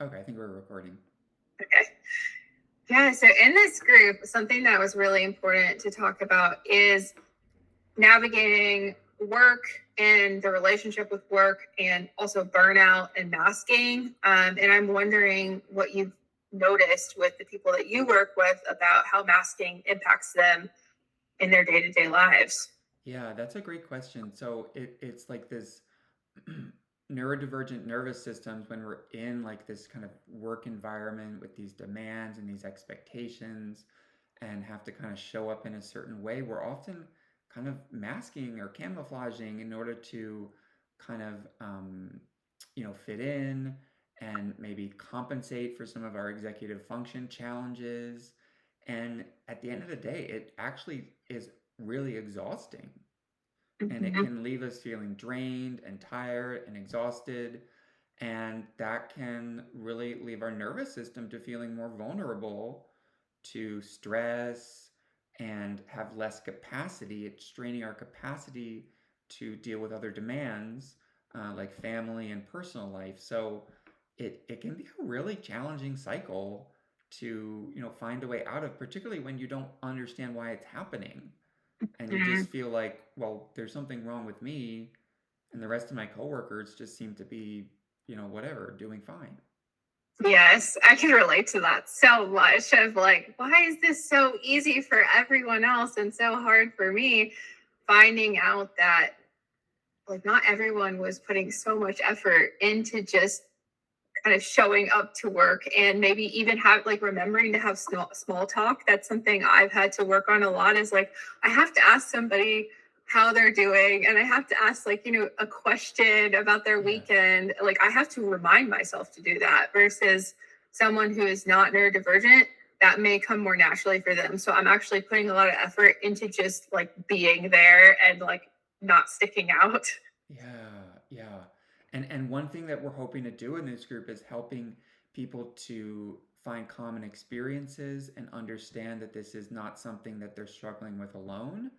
Okay, I think we're recording. Okay. Yeah. So in this group, something that was really important to talk about is navigating work and the relationship with work and also burnout and masking. And I'm wondering what you've noticed with the people that you work with about how masking impacts them in their day to day lives. Yeah, that's a great question. So it's like this neurodivergent nervous systems when we're in like this kind of work environment with these demands and these expectations and have to kind of show up in a certain way, we're often kind of masking or camouflaging in order to kind of fit in and maybe compensate for some of our executive function challenges. And at the end of the day, it actually is really exhausting, and it Mhm. can leave us feeling drained and tired and exhausted, and that can really leave our nervous system to feeling more vulnerable to stress and have less capacity. It's straining our capacity to deal with other demands, like family and personal life. So it can be a really challenging cycle to find a way out of, particularly when you don't understand why it's happening and you just Mhm. feel like, well, there's something wrong with me, and the rest of my coworkers just seem to be, whatever, doing fine. Yes, I can relate to that so much of like, why is this so easy for everyone else and so hard for me? Finding out that like not everyone was putting so much effort into just kind of showing up to work and maybe even have like remembering to have small talk. That's something I've had to work on a lot is like I have to ask somebody how they're doing and I have to ask like, a question about their Yeah. weekend. Like I have to remind myself to do that versus someone who is not neurodivergent. That may come more naturally for them. So I'm actually putting a lot of effort into just like being there and like not sticking out. Yeah, yeah. And one thing that we're hoping to do in this group is helping people to find common experiences and understand that this is not something that they're struggling with alone,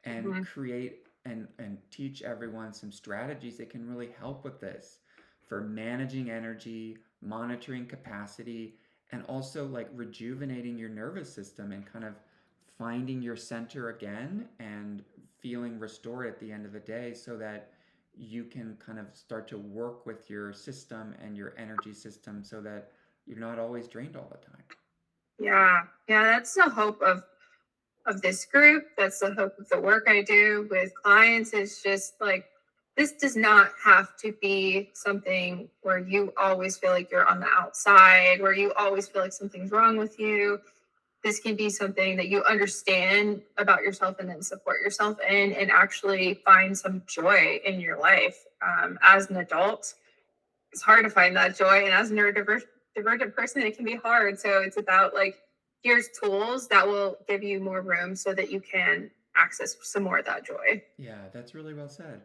and Mhm. create and teach everyone some strategies that can really help with this for managing energy, monitoring capacity, and also like rejuvenating your nervous system and kind of finding your center again and feeling restored at the end of the day so that you can kind of start to work with your system and your energy system so that you're not always drained all the time. Yeah. Yeah. That's the hope of this group. That's the hope of the work I do with clients is just like this does not have to be something where you always feel like you're on the outside, where you always feel like something's wrong with you. This can be something that you understand about yourself and then support yourself in and actually find some joy in your life. As an adult, it's hard to find that joy. And as a neurodivergent person, it can be hard. So it's about like, here's tools that will give you more room so that you can access some more of that joy. Yeah, that's really well said.